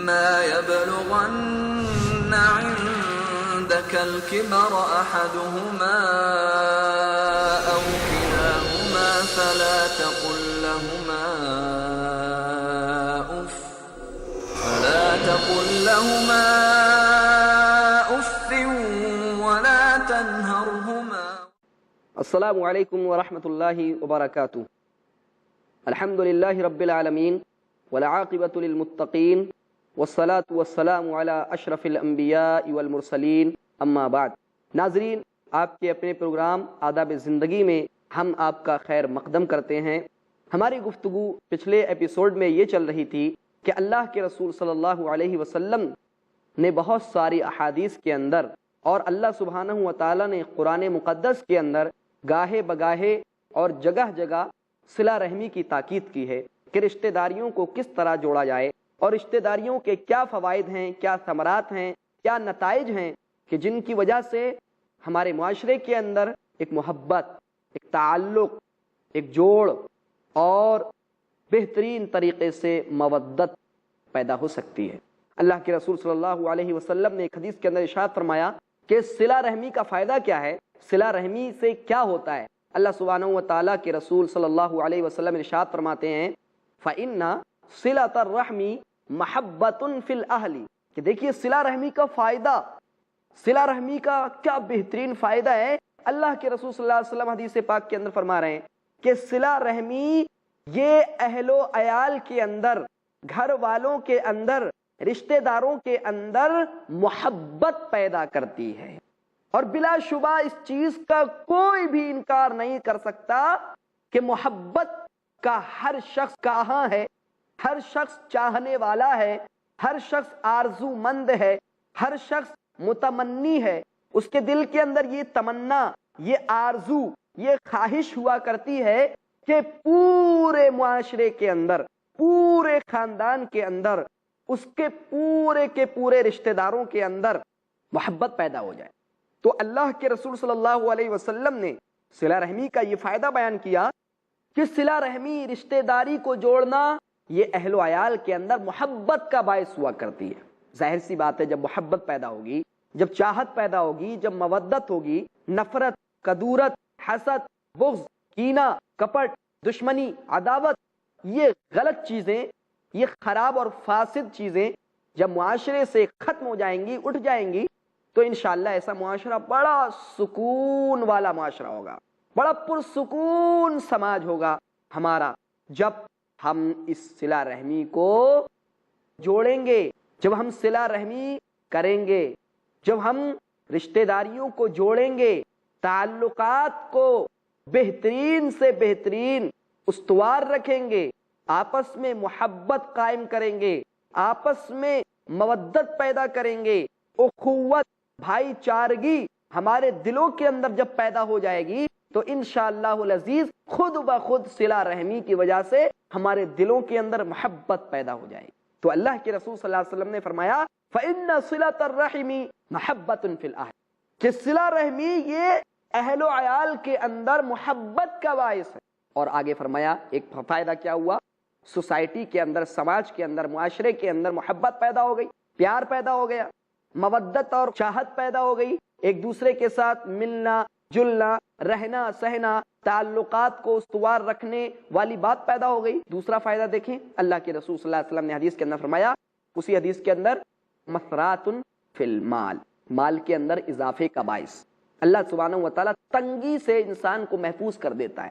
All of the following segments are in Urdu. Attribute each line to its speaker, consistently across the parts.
Speaker 1: إما يبلغن عندك الكبر أحدهما أو كلاهما فلا تقل لهما أف ولا تنهرهما.
Speaker 2: السلام علیکم ورحمۃ اللہ وبرکاتہ. الحمد للہ رب العالمین والعاقبۃ للمتقین والصلاة والسلام علی اشرف الانبیاء والمرسلین اما بعد. ناظرین، آپ کے اپنے پروگرام آداب زندگی میں ہم آپ کا خیر مقدم کرتے ہیں. ہماری گفتگو پچھلے ایپیسوڈ میں یہ چل رہی تھی کہ اللہ کے رسول صلی اللہ علیہ وسلم نے بہت ساری احادیث کے اندر اور اللہ سبحانہ و تعالیٰ نے قرآن مقدس کے اندر گاہے بگاہے اور جگہ جگہ صلہ رحمی کی تاکید کی ہے کہ رشتہ داریوں کو کس طرح جوڑا جائے اور رشتہ داریوں کے کیا فوائد ہیں، کیا ثمرات ہیں، کیا نتائج ہیں کہ جن کی وجہ سے ہمارے معاشرے کے اندر ایک محبت، ایک تعلق، ایک جوڑ اور بہترین طریقے سے مودت پیدا ہو سکتی ہے. اللہ کے رسول صلی اللہ علیہ وسلم نے ایک حدیث کے اندر ارشاد فرمایا کہ صلہ رحمی کا فائدہ کیا ہے، صلہ رحمی سے کیا ہوتا ہے. اللہ سبحانہ و تعالیٰ کے رسول صلی اللہ علیہ وسلم ارشاد فرماتے ہیں فَإِنَّ صِلَةَ الرَّحْمِ مَحَبَّةٌ فِي الْأَهْلِ، کہ دیکھیے صلہ رحمی کا فائدہ، صلہ رحمی کا کیا بہترین فائدہ ہے. اللہ کے رسول صلی اللہ علیہ وسلم حدیث پاک کے اندر فرما رہے ہیں کہ صلہ رحمی یہ اہل و عیال کے اندر، گھر والوں کے اندر، رشتہ داروں کے اندر محبت پیدا کرتی ہے. اور بلا شبہ اس چیز کا کوئی بھی انکار نہیں کر سکتا کہ محبت کا ہر شخص کہاں ہے، ہر شخص چاہنے والا ہے، ہر شخص آرزو مند ہے، ہر شخص متمنی ہے. اس کے دل کے اندر یہ تمنا، یہ آرزو، یہ خواہش ہوا کرتی ہے کہ پورے معاشرے کے اندر، پورے خاندان کے اندر، اس کے پورے رشتہ داروں کے اندر محبت پیدا ہو جائے. تو اللہ کے رسول صلی اللہ علیہ وسلم نے صلہ رحمی کا یہ فائدہ بیان کیا کہ صلہ رحمی، رشتہ داری کو جوڑنا، یہ اہل و عیال کے اندر محبت کا باعث ہوا کرتی ہے. ظاہر سی بات ہے، جب محبت پیدا ہوگی، جب چاہت پیدا ہوگی، جب مودت ہوگی، نفرت، کدورت، حسد، بغض، کینہ، کپٹ، دشمنی، عداوت، یہ غلط چیزیں، یہ خراب اور فاسد چیزیں جب معاشرے سے ختم ہو جائیں گی، اٹھ جائیں گی، تو انشاءاللہ ایسا معاشرہ بڑا سکون والا معاشرہ ہوگا، بڑا پرسکون سماج ہوگا ہمارا. جب ہم اس صلہ رحمی کو جوڑیں گے، جب ہم صلہ رحمی کریں گے، جب ہم رشتہ داریوں کو جوڑیں گے، تعلقات کو بہترین سے بہترین استوار رکھیں گے، آپس میں محبت قائم کریں گے، آپس میں مودت پیدا کریں گے، اخوت، بھائی چارگی ہمارے دلوں کے اندر جب پیدا ہو جائے گی تو انشاءاللہ العزیز خود بخود صلہ رحمی کی وجہ سے ہمارے دلوں کے اندر محبت پیدا ہو جائے گی. تو اللہ کے رسول صلی اللہ علیہ وسلم نے فرمایا فَإِنَّ صِلَةَ الرَّحِمِ مَحَبَّةٌ فِي الْأَهْلِ، کہ صلہ رحمی یہ اہل و عیال کے اندر محبت کا باعث ہے. اور آگے فرمایا ایک فائدہ کیا ہوا، سوسائٹی کے اندر، سماج کے اندر، معاشرے کے اندر محبت پیدا ہو گئی، پیار پیدا ہو گیا، مودت اور چاہت پیدا ہو گئی، ایک دوسرے کے ساتھ ملنا جلنا، رہنا سہنا، تعلقات کو استوار رکھنے والی بات پیدا ہو گئی. دوسرا فائدہ دیکھیں، اللہ کے رسول صلی اللہ علیہ وسلم نے حدیث کے اندر فرمایا، اسی حدیث کے اندر مسرات فی المال، مال کے اندر اضافے کا باعث. اللہ سبحانہ و تعالیٰ تنگی سے انسان کو محفوظ کر دیتا ہے.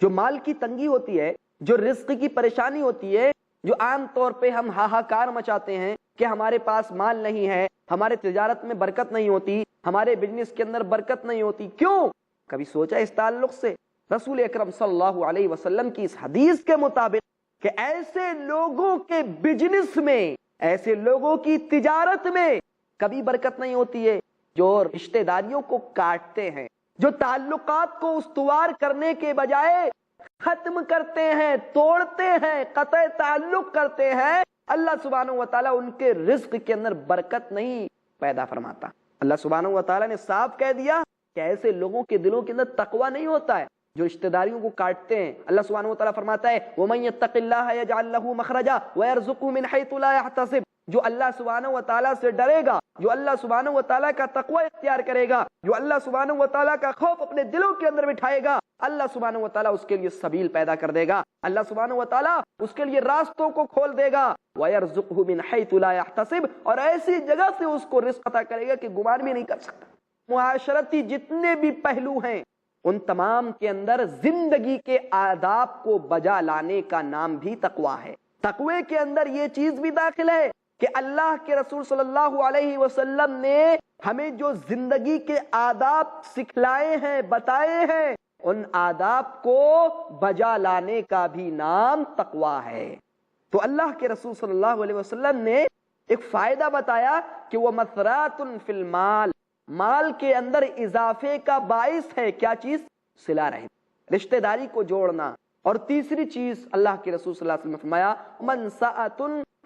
Speaker 2: جو مال کی تنگی ہوتی ہے، جو رزق کی پریشانی ہوتی ہے، جو عام طور پہ ہم ہاہاکار مچاتے ہیں کہ ہمارے پاس مال نہیں ہے، ہمارے تجارت میں برکت نہیں ہوتی، ہمارے بزنس کے اندر برکت نہیں ہوتی. کیوں؟ کبھی سوچا اس تعلق سے؟ رسول اکرم صلی اللہ علیہ وسلم کی اس حدیث کے مطابق کہ ایسے لوگوں کے بزنس میں، ایسے لوگوں کی تجارت میں کبھی برکت نہیں ہوتی ہے جو رشتہ داریوں کو کاٹتے ہیں، جو تعلقات کو استوار کرنے کے بجائے ختم کرتے ہیں، توڑتے ہیں، قطع تعلق کرتے ہیں. اللہ سبحانہ و تعالیٰ ان کے رزق کے اندر برکت نہیں پیدا فرماتا. اللہ سبحانہ و تعالیٰ نے صاف کہہ دیا کہ ایسے لوگوں کے دلوں کے اندر تقوی نہیں ہوتا ہے جو رشتہ داریوں کو کاٹتے ہیں. اللہ سبحانہ و تعالیٰ فرماتا ہے وَمَن يَتَّقِ اللَّهَ يَجْعَل لَّهُ مَخْرَجًا وَيَرْزُقْهُ مِنْ حَيْثُ لَا يَحْتَسِبُ، جو اللہ سبحانہ و تعالیٰ سے ڈرے گا، جو اللہ سبحانہ و تعالیٰ کا تقوی اختیار کرے گا، جو اللہ سبحانہ و تعالیٰ کا خوف اپنے دلوں کے اندر بٹھائے گا، اللہ سبحانہ و تعالیٰ اس کے لیے سبیل پیدا کر دے گا، اللہ سبحانہ و تعالیٰ اس کے لیے راستوں کو کھول دے گا، وَيَرْزُقْهُ مِنْ حَيْثُ لَا يَحْتَسِبْ، اور ایسی جگہ سے اس کو رزق عطا کرے گا کہ گمان بھی نہیں کر سکتا۔ معاشرتی جتنے بھی پہلو ہیں ان تمام کے اندر زندگی کے آداب کو بجا لانے کا نام بھی تقوی ہے۔ تقوی کے اندر یہ چیز بھی داخل ہے کہ اللہ کے رسول صلی اللہ علیہ وسلم نے ہمیں جو زندگی کے آداب سکھلائے ہیں، بتائے ہیں، ان آداب کو بجا لانے کا بھی نام تقوی ہے۔ تو اللہ کے رسول صلی اللہ علیہ وسلم نے ایک فائدہ بتایا کہ وہ مسرات فی المال، مال کے اندر اضافے کا باعث ہے۔ کیا چیز؟ صلہ رحم، رشتہ داری کو جوڑنا۔ اور تیسری چیز اللہ کے رسول صلی اللہ علیہ وسلم نے فرمایا منسعۃ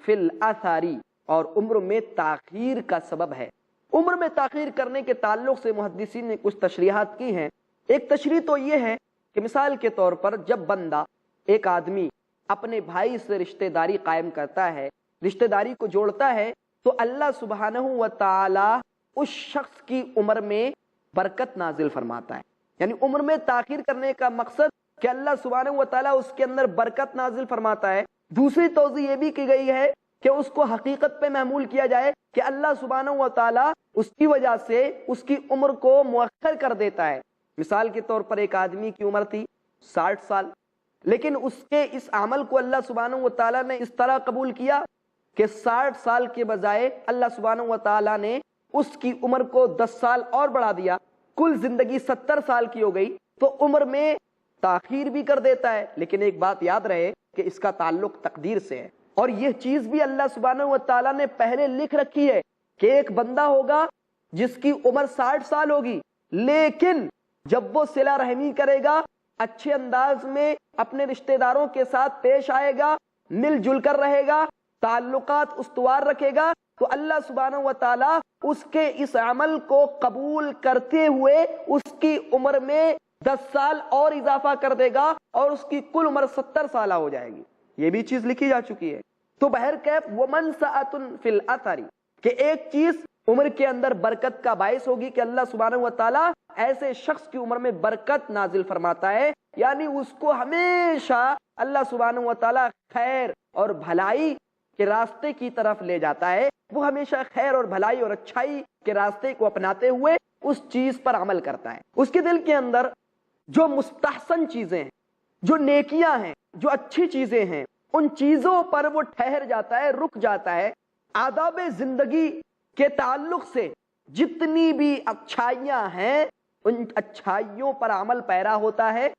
Speaker 2: فی الاثار، اور عمر میں تاخیر کا سبب ہے۔ عمر میں تاخیر کرنے کے تعلق سے محدثین نے کچھ تشریحات کی ہیں۔ ایک تشریح تو یہ ہے کہ مثال کے طور پر جب بندہ، ایک آدمی اپنے بھائی سے رشتہ داری قائم کرتا ہے، رشتہ داری کو جوڑتا ہے، تو اللہ سبحانہ و تعالی اس شخص کی عمر میں برکت نازل فرماتا ہے۔ یعنی عمر میں تاخیر کرنے کا مقصد کہ اللہ سبحانہ و تعالیٰ اس کے اندر برکت نازل فرماتا ہے۔ دوسری توضیح یہ بھی کی گئی ہے کہ اس کو حقیقت پہ محمول کیا جائے کہ اللہ سبحانہ و تعالیٰ اس کی وجہ سے اس کی عمر کو مؤخر کر دیتا ہے۔ مثال کے طور پر ایک آدمی کی عمر تھی 60 سال، لیکن اس کے اس عمل کو اللہ سبحانہ و تعالیٰ نے اس طرح قبول کیا کہ 60 سال کے بجائے اللہ سبحانہ و تعالیٰ نے اس کی عمر کو 10 سال اور بڑھا دیا، کل زندگی 70 سال کی ہو گئی۔ تو عمر میں تاخیر بھی کر دیتا ہے، لیکن ایک بات یاد رہے کہ اس کا تعلق تقدیر سے ہے، اور یہ چیز بھی اللہ سبحانہ و تعالیٰ نے پہلے لکھ رکھی ہے کہ ایک بندہ ہوگا جس کی عمر 60 سال ہوگی، لیکن جب وہ صلہ رحمی کرے گا، اچھے انداز میں اپنے رشتہ داروں کے ساتھ پیش آئے گا، مل جل کر رہے گا، تعلقات استوار رکھے گا، تو اللہ سبحانہ و تعالیٰ اس کے اس عمل کو قبول کرتے ہوئے اس کی عمر میں 10 سال اور اضافہ کر دے گا، اور اس کی کل عمر 70 سالہ ہو جائے گی۔ یہ بھی چیز لکھی جا چکی ہے۔ تو بہرکیف وَمَنْسَعَةٌ فِي الْأَثَرِ، کہ ایک چیز عمر کے اندر برکت کا باعث ہوگی کہ اللہ سبحانہ و تعالیٰ ایسے شخص کی عمر میں برکت نازل فرماتا ہے، یعنی اس کو ہمیشہ اللہ سبحانہ و تعالیٰ خیر اور بھلائی کے راستے کی طرف لے جاتا ہے۔ وہ ہمیشہ خیر اور بھلائی اور اچھائی کے راستے کو اپناتے ہوئے اس چیز پر عمل کرتا ہے۔ اس کے دل کے اندر جو مستحسن چیزیں ہیں، جو نیکیاں ہیں، جو اچھی چیزیں ہیں، ان چیزوں پر وہ ٹھہر جاتا ہے، رک جاتا ہے۔ آداب زندگی کے تعلق سے جتنی بھی اچھائیاں ہیں، ان اچھائیوں پر عمل پیرا ہوتا ہے،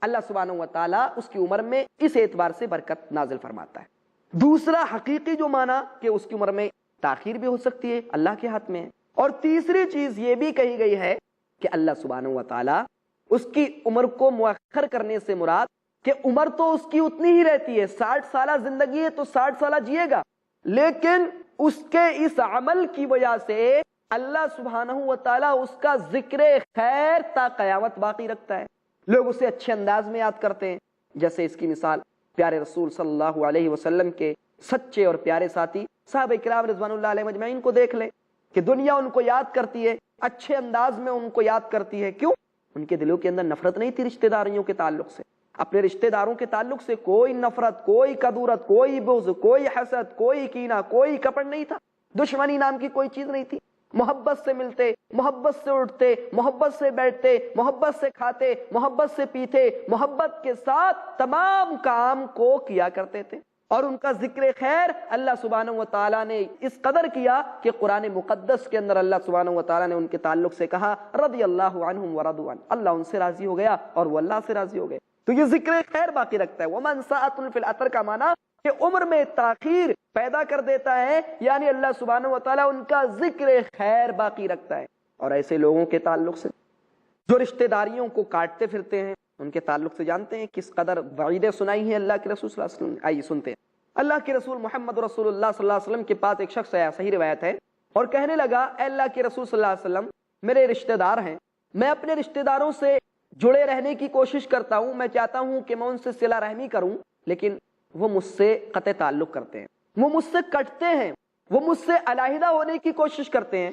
Speaker 2: اللہ سبحانہ و تعالیٰ اس کی عمر میں اس اعتبار سے برکت نازل فرماتا ہے۔ دوسرا حقیقی جو معنی کہ اس کی عمر میں تاخیر بھی ہو سکتی ہے، اللہ کے ہاتھ میں ہے۔ اور تیسری چیز یہ بھی کہی گئی ہے کہ اللہ سبحانہ و تعالیٰ اس کی عمر کو مؤخر کرنے سے مراد کہ عمر تو اس کی اتنی ہی رہتی ہے، 60 سالہ زندگی ہے تو 60 سالہ جیے گا، لیکن اس کے اس عمل کی وجہ سے اللہ سبحانہ و تعالیٰ اس کا ذکر خیر تا قیامت باقی رکھتا ہے۔ لوگ اسے اچھے انداز میں یاد کرتے ہیں، جیسے اس کی مثال پیارے رسول صلی اللہ علیہ وسلم کے سچے اور پیارے ساتھی صحابہ کرام رضوان اللہ علیہ مجمعین کو دیکھ لیں کہ دنیا ان کو یاد کرتی ہے، اچھے انداز میں ان کو یاد کرتی ہے۔ کیوں؟ ان کے دلوں کے اندر نفرت نہیں تھی رشتہ داریوں کے تعلق سے، اپنے رشتہ داروں کے تعلق سے کوئی نفرت، کوئی کدورت، کوئی بغض، کوئی حسد، کوئی کینہ، کوئی کپٹ نہیں تھا، دشمنی نام کی کوئی چیز نہیں تھی۔ محبت سے ملتے، محبت سے اٹھتے، محبت سے بیٹھتے، محبت سے کھاتے، محبت سے پیتے، محبت کے ساتھ تمام کام کو کیا کرتے تھے، اور ان کا ذکر خیر اللہ سبحانہ و تعالیٰ نے اس قدر کیا کہ قرآن مقدس کے اندر اللہ سبحانہ و تعالیٰ نے ان کے تعلق سے کہا رضی اللہ عنہم ورضوا عنہ، اللہ ان سے راضی ہو گیا اور وہ اللہ سے راضی ہو گئے۔ تو یہ ذکر خیر باقی رکھتا ہے۔ وَمَنْسَعَةٌ فِي الْأَثَرِ کا معنی کہ عمر میں تاخیر پیدا کر دیتا ہے، یعنی اللہ سبحانہ و تعالیٰ ان کا ذکر خیر باقی رکھتا ہے۔ اور ایسے لوگوں کے تعلق سے جو رشتہ داریوں کو کاٹتے پھرتے ہیں، ان کے تعلق سے جانتے ہیں کس قدر وعیدیں سنائی ہیں اللہ کے رسول صلی اللہ علیہ وسلم۔ آئیے سنتے ہیں۔ اللہ کے رسول محمد رسول اللہ صلی اللہ علیہ وسلم کے پاس ایک شخص آیا، صحیح روایت ہے، اور کہنے لگا اے اللہ کے رسول صلی اللہ علیہ وسلم، میرے رشتہ دار ہیں، میں اپنے رشتہ داروں سے جڑے رہنے کی کوشش کرتا ہوں، میں چاہتا ہوں کہ میں ان سے صلہ رحمی کروں، لیکن وہ مجھ سے قطع تعلق کرتے ہیں، وہ مجھ سے کٹتے ہیں، وہ مجھ سے علیحدہ ہونے کی کوشش کرتے ہیں،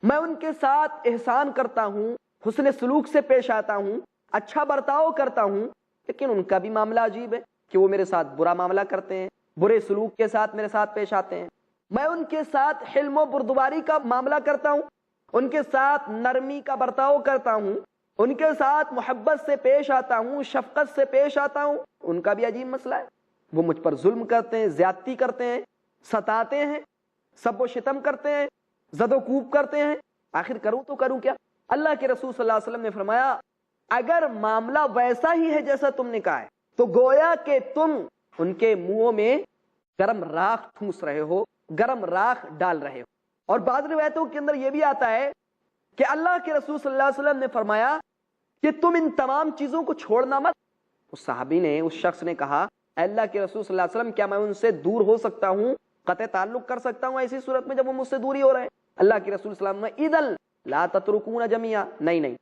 Speaker 2: میں ان کے ساتھ احسان کرتا ہوں، حسن سلوک سے پیش آتا ہوں، اچھا برتاؤ کرتا ہوں، لیکن ان کا بھی معاملہ عجیب ہے کہ وہ میرے ساتھ برا معاملہ کرتے ہیں، برے سلوک کے ساتھ میرے ساتھ پیش آتے ہیں۔ میں ان کے ساتھ حلم و بردباری کا معاملہ کرتا ہوں، ان کے ساتھ نرمی کا برتاؤ کرتا ہوں، ان کے ساتھ محبت سے پیش آتا ہوں، شفقت سے پیش آتا ہوں، ان کا بھی عجیب مسئلہ ہے۔ وہ مجھ پر ظلم کرتے ہیں، زیادتی کرتے ہیں، ستاتے ہیں، سب و شتم کرتے ہیں، زد و کوب کرتے ہیں، آخر کروں تو کروں کیا؟ اللہ کے رسول صلی اللہ علیہ وسلم نے فرمایا اگر معاملہ ویسا ہی ہے جیسا تم نے کہا ہے تو گویا کہ تم ان کے منہوں میں گرم راکھ ٹھوس رہے ہو، گرم راکھ ڈال رہے ہو۔ اور بعض روایتوں کے اندر یہ بھی آتا ہے کہ اللہ کے رسول صلی اللہ علیہ وسلم نے فرمایا کہ تم ان تمام چیزوں کو چھوڑنا مت۔ اس صحابی نے، اس شخص نے کہا اے اللہ کے رسول صلی اللہ علیہ وسلم کیا میں ان سے دور ہو سکتا ہوں، قطع تعلق کر سکتا ہوں ایسی صورت میں جب وہ مجھ سے دوری ہو رہے ہیں؟ اللہ کے رسول صلی اللہ علیہ وسلم نے اذل لا تترکون جميعا، نہیں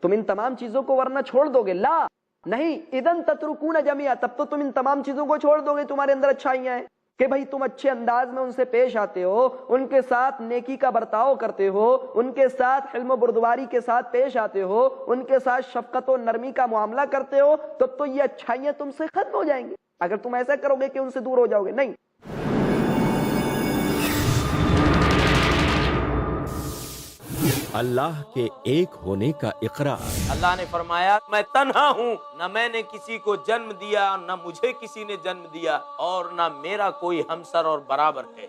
Speaker 2: تم ان تمام چیزوں کو ورنہ چھوڑ دو گے، لا نہیں اذن تترکون جميعا، تب تو تم ان تمام چیزوں کو چھوڑ دو گے، تمہارے اندر اچھائیاں ہیں کہ بھائی تم اچھے انداز میں ان سے پیش آتے ہو، ان کے ساتھ نیکی کا برتاؤ کرتے ہو، ان کے ساتھ حلم و بردباری کے ساتھ پیش آتے ہو، ان کے ساتھ شفقت و نرمی کا معاملہ کرتے ہو، تب تو یہ اچھائیاں تم سے ختم ہو جائیں گی۔ اگر تم ایسا کرو گے کہ ان سے دور ہو جاؤ گے، نہیں۔
Speaker 3: اللہ کے ایک ہونے کا اقرار۔
Speaker 4: اللہ نے فرمایا میں تنہا ہوں، نہ میں نے کسی کو جنم دیا، نہ مجھے کسی نے جنم دیا، اور نہ میرا کوئی ہمسر اور برابر ہے۔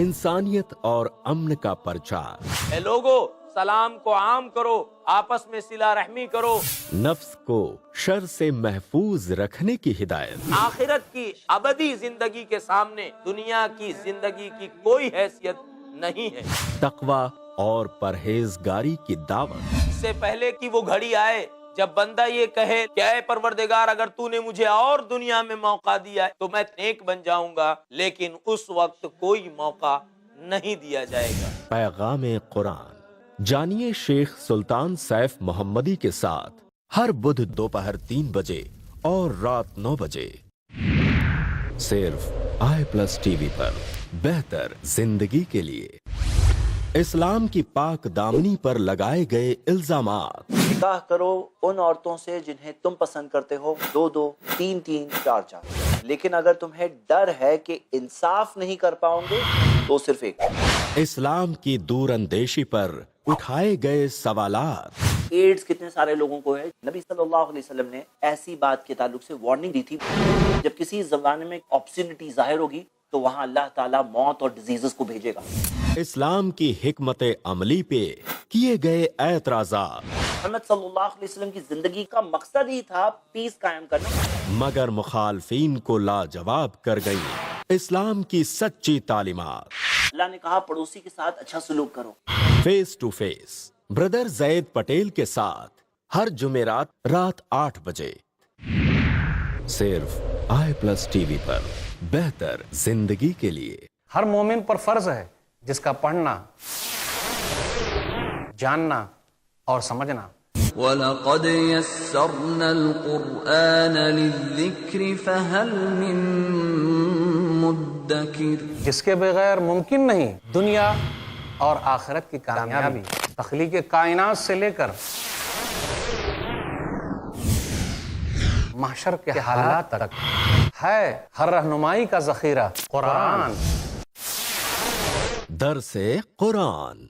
Speaker 3: انسانیت اور امن کا پرچار۔
Speaker 4: اے لوگو، سلام کو عام کرو، آپس میں صلہ رحمی کرو،
Speaker 3: نفس کو شر سے محفوظ رکھنے کی ہدایت۔
Speaker 4: آخرت کی ابدی زندگی کے سامنے دنیا کی زندگی کی کوئی حیثیت نہیں ہے۔
Speaker 3: تقوی اور پرہیزگاری کی دعوت۔
Speaker 4: اس سے پہلے کہ وہ گھڑی آئے جب بندہ یہ کہے کہ اے پروردگار اگر تو نے مجھے اور دنیا میں موقع دیا تو میں نیک بن جاؤں گا، لیکن اس وقت کوئی موقع نہیں دیا جائے گا۔
Speaker 3: پیغام قرآن جانیے شیخ سلطان سیف محمدی کے ساتھ ہر بدھ دوپہر 3 بجے اور رات 9 بجے صرف i+TV پر۔ بہتر زندگی کے لیے اسلام کی پاک دامنی پر لگائے گئے الزامات۔
Speaker 5: نکاح کرو ان عورتوں سے جنہیں تم پسند کرتے ہو، 2 3 4 لیکن اگر تمہیں ڈر ہے کہ انصاف نہیں کر پاؤ گے تو صرف ایک۔
Speaker 3: اسلام کی دور اندیشی پر اٹھائے گئے سوالات۔
Speaker 5: ایڈز کتنے سارے لوگوں کو ہے؟ نبی صلی اللہ علیہ وسلم نے ایسی بات کے تعلق سے وارننگ دی تھی، جب کسی زمانے میں آپسینٹی ظاہر ہوگی تو وہاں اللہ تعالیٰ موت اور ڈیزیزز کو بھیجے گا۔
Speaker 3: اسلام کی حکمت عملی پہ کیے گئے اعتراضات۔
Speaker 5: محمد صلی اللہ علیہ وسلم کی زندگی کا مقصد ہی تھا پیس قائم کرنا،
Speaker 3: مگر مخالفین کو لاجواب کر گئی اسلام کی سچی تعلیمات۔
Speaker 5: اللہ نے کہا پڑوسی کے ساتھ اچھا سلوک کرو۔
Speaker 3: فیس ٹو فیس بردر زید پٹیل کے ساتھ ہر جمعرات رات 8 بجے صرف i+TV پر۔ بہتر زندگی کے لیے
Speaker 6: ہر مومن پر فرض ہے جس کا پڑھنا، جاننا اور سمجھنا۔
Speaker 1: وَلَقَدْ يَسَّرْنَا الْقُرْآنَ لِلذِّكْرِ فَهَلْ مِن مُدَّكِرٍ،
Speaker 6: جس کے بغیر ممکن نہیں دنیا اور آخرت کی کامیابی۔ تخلیق کائنات سے لے کر محشر کے حالات تک ہے ہر رہنمائی کا ذخیرہ قرآن۔
Speaker 3: درس قرآن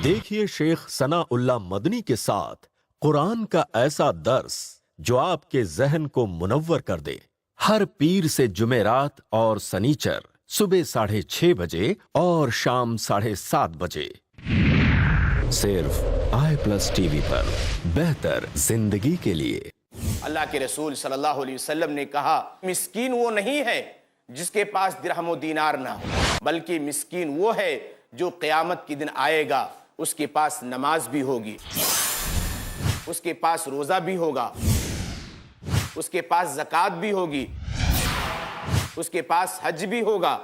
Speaker 3: دیکھیے شیخ ثنا اللہ مدنی کے ساتھ قرآن کا ایسا درس جو آپ کے ذہن کو منور کر دے۔ ہر پیر سے جمعرات اور سنیچر صبح 6:30 بجے اور شام 7:30 بجے صرف i+TV پر۔ بہتر زندگی کے لیے
Speaker 7: اللہ کے رسول صلی اللہ علیہ وسلم نے کہا مسکین وہ نہیں ہے جس کے پاس درہم و دینار نہ ہو، بلکہ مسکین وہ ہے جو قیامت کے دن آئے گا، اس کے پاس نماز بھی ہوگی، اس کے پاس روزہ بھی ہوگا، اس کے پاس زکوٰۃ بھی ہوگی، اس کے پاس حج بھی ہوگا،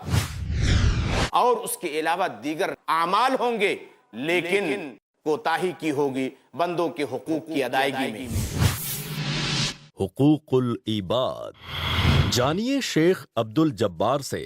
Speaker 7: اور اس کے علاوہ دیگر اعمال ہوں گے، لیکن کوتاہی کی ہوگی بندوں کے حقوق کی ادائیگی میں۔
Speaker 3: حقوق العباد جانیے شیخ عبد الجبار سے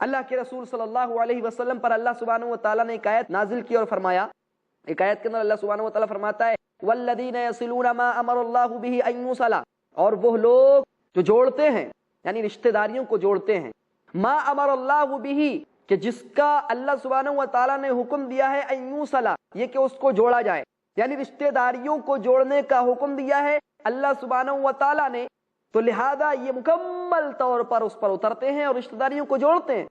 Speaker 2: اللہ کے رسول صلی اللہ علیہ وسلم پر اللہ سبحانہ و تعالیٰ نے ایک آیت نازل کی اور فرمایا، ایک آیت کے اندر اللہ سبحانہ و تعالیٰ فرماتا ہے والذین یصلون ما امر اللہ بہ ان یوصل، اور وہ لوگ جو جوڑتے ہیں یعنی رشتہ داریوں کو جوڑتے ہیں، ما امر اللہ بہ، کہ جس کا اللہ سبحانہ و تعالیٰ نے حکم دیا ہے ان یوصل، یہ کہ اس کو جوڑا جائے، یعنی رشتہ داریوں کو جوڑنے کا حکم دیا ہے اللہ سبحانہ و تعالیٰ نے، تو لہذا یہ مکمل طور پر اس پر اترتے ہیں اور رشتہ داریوں کو جوڑتے ہیں۔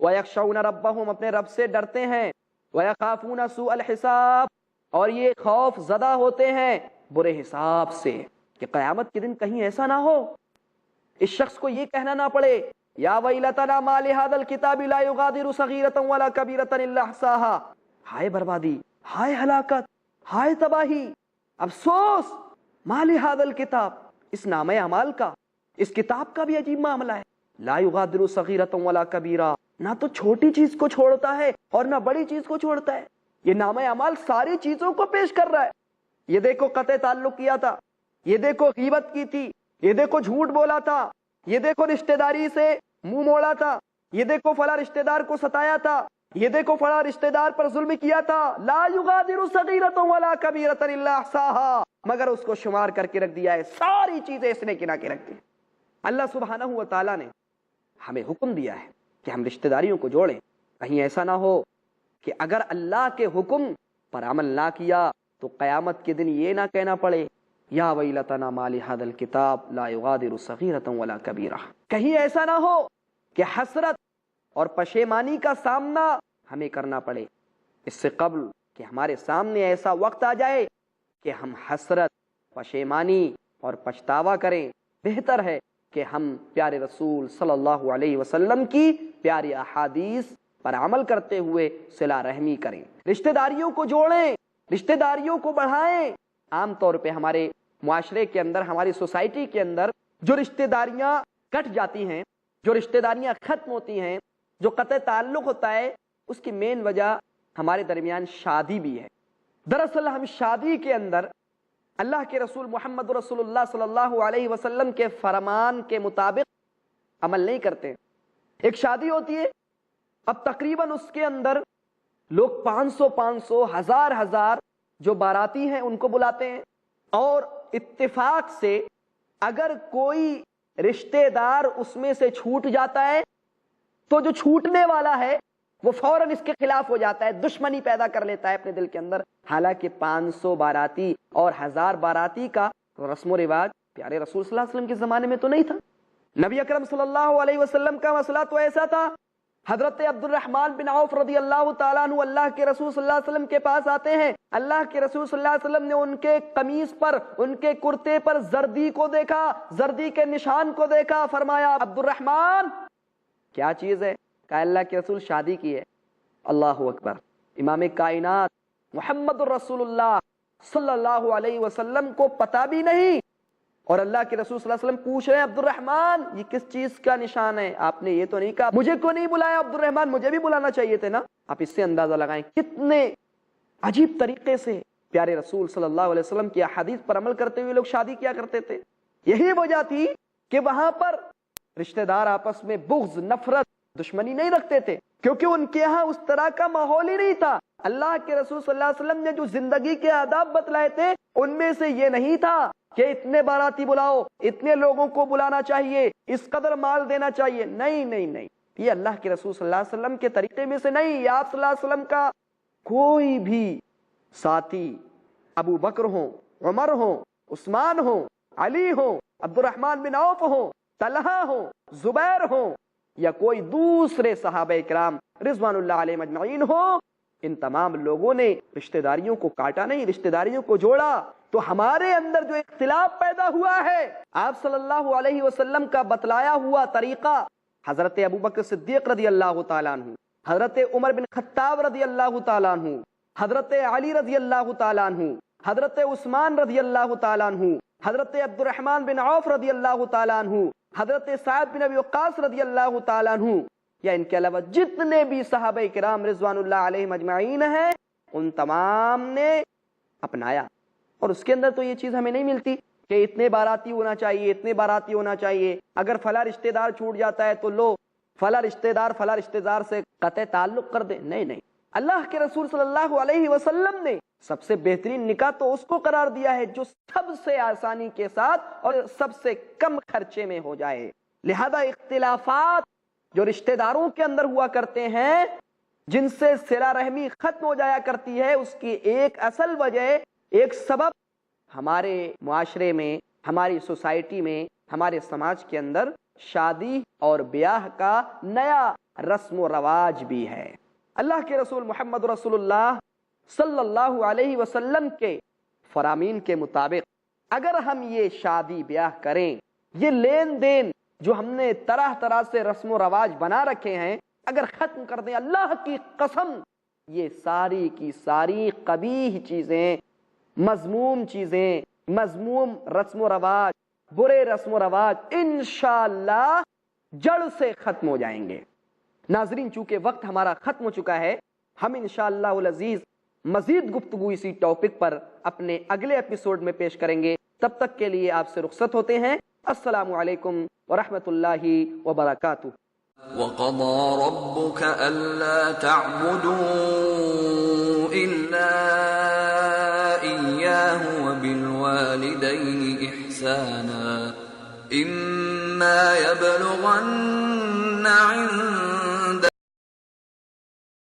Speaker 2: وَيَخْشَوْنَ رَبَّهُمْ، اپنے رب سے ڈرتے ہیں، وَيَخَافُونَ سُوءَ الْحِسَابِ، اور یہ خوف زدہ ہوتے ہیں برے حساب سے کہ قیامت کے دن کہیں ایسا نہ ہو اس شخص کو یہ کہنا نہ پڑے یا ویلتنا ما لهذا الكتاب لا يغادر صغيرة ولا كبيرة الا احصاها، ہائے بربادی، ہائے ہلاکت، ہائے تباہی، افسوس، ما لهذا الكتاب، اس نامہ اعمال کا، اس کتاب کا بھی عجیب معاملہ ہے، لا يغادر صغيرة ولا كبيرة، نہ تو چھوٹی چیز کو چھوڑتا ہے اور نہ بڑی چیز کو چھوڑتا ہے، یہ نامہ اعمال ساری چیزوں کو پیش کر رہا ہے، یہ دیکھو قطع تعلق کیا تھا، یہ دیکھو غیبت کی تھی، یہ دیکھو جھوٹ بولا تھا، یہ دیکھو رشتہ داری سے منہ موڑا تھا، یہ دیکھو فلاں رشتہ دار کو ستایا تھا، یہ دیکھو فلاں رشتہ دار پر ظلم کیا تھا، لا یغادر صغیرۃ ولا کبیرۃ الا احصاها، مگر اس کو شمار کر کے رکھ دیا ہے، ساری چیزیں اس نے گنا کے رکھ دی۔ اللہ سبحانہ و تعالیٰ نے ہمیں حکم دیا ہے کہ ہم رشتہ داریوں کو جوڑیں، کہیں ایسا نہ ہو کہ اگر اللہ کے حکم پر عمل نہ کیا تو قیامت کے دن یہ نہ کہنا پڑے یا ویلتنا ما لهذا الكتاب لا يغادر صغیرۃ ولا کبیرہ، کہیں ایسا نہ ہو کہ حسرت اور پشیمانی کا سامنا ہمیں کرنا پڑے اس سے قبل کہ ہمارے سامنے ایسا وقت آ جائے کہ ہم حسرت، پشیمانی اور پچھتاوا کریں۔ بہتر ہے کہ ہم پیارے رسول صلی اللہ علیہ وسلم کی پیاری احادیث پر عمل کرتے ہوئے صلہ رحمی کریں، رشتہ داریوں کو جوڑیں، رشتہ داریوں کو بڑھائیں۔ عام طور پہ ہمارے معاشرے کے اندر، ہماری سوسائٹی کے اندر جو رشتہ داریاں کٹ جاتی ہیں، جو رشتہ داریاں ختم ہوتی ہیں، جو قطع تعلق ہوتا ہے، اس کی مین وجہ ہمارے درمیان شادی بھی ہے۔ دراصل ہم شادی کے اندر اللہ کے رسول محمد رسول اللہ صلی اللہ علیہ وسلم کے فرمان کے مطابق عمل نہیں کرتے۔ ایک شادی ہوتی ہے، اب تقریباً اس کے اندر لوگ 500 ہزار جو باراتی ہیں ان کو بلاتے ہیں، اور اتفاق سے اگر کوئی رشتہ دار اس میں سے چھوٹ جاتا ہے تو جو چھوٹنے والا ہے وہ فوراً اس کے خلاف ہو جاتا ہے، دشمنی پیدا کر لیتا ہے اپنے دل کے اندر۔ حالانکہ 500 باراتی اور 1000 باراتی کا رسم و رواج پیارے رسول صلی اللہ علیہ وسلم کے زمانے میں تو نہیں تھا۔ نبی اکرم صلی اللہ علیہ وسلم کا مسئلہ تو ایسا تھا، حضرت عبد الرحمن بن عوف رضی اللہ تعالیٰ عنہ اللہ کے رسول صلی اللہ علیہ وسلم کے پاس آتے ہیں، اللہ کے رسول صلی اللہ علیہ وسلم نے ان کے قمیص پر، ان کے کرتے پر زردی کو دیکھا، زردی کے نشان کو دیکھا، فرمایا عبد الرحمن کیا چیز ہے؟ کہا اللہ کے رسول شادی کی ہے۔ اللہ اکبر، امام کائنات محمد الرسول اللہ صلی اللہ علیہ وسلم کو پتہ بھی نہیں، اور اللہ کے رسول صلی اللہ علیہ وسلم پوچھ رہے ہیں عبد الرحمن یہ کس چیز کا نشان ہے؟ آپ نے یہ تو نہیں کہا مجھے کیوں نہیں بلایا عبد الرحمن، مجھے بھی بلانا چاہیے تھے نا۔ آپ اس سے اندازہ لگائیں کتنے عجیب طریقے سے پیارے رسول صلی اللہ علیہ وسلم کی احادیث پر عمل کرتے ہوئے لوگ شادی کیا کرتے تھے۔ یہی وجہ تھی کہ وہاں پر رشتہ دار آپس میں بغض، نفرت، دشمنی نہیں رکھتے تھے، کیونکہ ان کے ہاں اس طرح کا ماحول ہی نہیں تھا۔ اللہ کے رسول صلی اللہ علیہ وسلم نے جو زندگی کے آداب بتلائے تھے ان میں سے یہ نہیں تھا کہ اتنے باراتی بلاؤ، اتنے لوگوں کو بلانا چاہیے، اس قدر مال دینا چاہیے، نہیں نہیں نہیں، یہ اللہ کے رسول صلی اللہ علیہ وسلم کے طریقے میں سے نہیں۔ یہ آپ صلی اللہ علیہ وسلم کا کوئی بھی ساتھی، ابو بکر ہوں، عمر ہوں، عثمان ہوں، علی ہوں، عبد الرحمن بن عوف ہوں، طلحہ ہوں، زبیر ہوں، یا کوئی دوسرے صحابہ کرام رضوان اللہ علیہ مجمعین ہوں، ان تمام لوگوں نے رشتہ داریوں کو کاٹا نہیں، رشتہ داریوں کو جوڑا۔ تو ہمارے اندر جو اختلاف پیدا ہوا ہے، آپ صلی اللہ علیہ وسلم کا بتلایا ہوا طریقہ حضرت ابوبکر صدیق رضی اللہ تعالیٰ عنہ، حضرت عمر بن خطاب رضی اللہ تعالیٰ عنہ، حضرت علی رضی اللہ تعالیٰ عنہ، حضرت عثمان رضی اللہ تعالیٰ عنہ، حضرت عبد الرحمن بن عوف رضی اللہ تعالیٰ عنہ، حضرت سعد بن ابی وقاص رضی اللہ تعالیٰ عنہ، یا ان کے علاوہ جتنے بھی صحابہ کرام رضوان اللہ علیہ مجمعین ہیں، ان تمام نے اپنایا۔ اور اس کے اندر تو یہ چیز ہمیں نہیں ملتی کہ اتنے باراتی ہونا چاہیے، اتنے باراتی ہونا چاہیے، اگر فلاں رشتہ دار چھوٹ جاتا ہے تو لو فلاں رشتہ دار سے قطع تعلق کر دیں. نہیں نہیں، اللہ کے رسول صلی اللہ علیہ وسلم نے سب سے بہترین نکاح تو اس کو قرار دیا ہے جو سب سے آسانی کے ساتھ اور سب سے کم خرچے میں ہو جائے. لہذا اختلافات جو رشتہ داروں کے اندر ہوا کرتے ہیں، جن سے صلہ رحمی ختم ہو جایا کرتی ہے، اس کی ایک اصل وجہ، ایک سبب ہمارے معاشرے میں، ہماری سوسائٹی میں، ہمارے سماج کے اندر شادی اور بیاہ کا نیا رسم و رواج بھی ہے. اللہ کے رسول محمد رسول اللہ صلی اللہ علیہ وسلم کے فرامین کے مطابق اگر ہم یہ شادی بیاہ کریں، یہ لین دین جو ہم نے طرح طرح سے رسم و رواج بنا رکھے ہیں، اگر ختم کر دیں، اللہ کی قسم یہ ساری کی ساری قبیح چیزیں، مذموم چیزیں، مذموم رسم و رواج، برے رسم و رواج انشاءاللہ جڑ سے ختم ہو جائیں گے. ناظرین، چونکہ وقت ہمارا ختم ہو چکا ہے، ہم انشاءاللہ العزیز مزید گفتگو اسی ٹاپک پر اپنے اگلے ایپیسوڈ میں پیش کریں گے. تب تک کے لیے آپ سے رخصت ہوتے ہیں. السلام علیکم ورحمۃ اللہ وبرکاتہ.
Speaker 1: وَقَضَى رَبُّكَ أَلَّا تَعْبُدُوا إِلَّا إِيَّاهُ وَبِالْوَالِدَيْنِ إِحْسَانًا إِمَّا يَبْلُغَنَّ عِندَكَ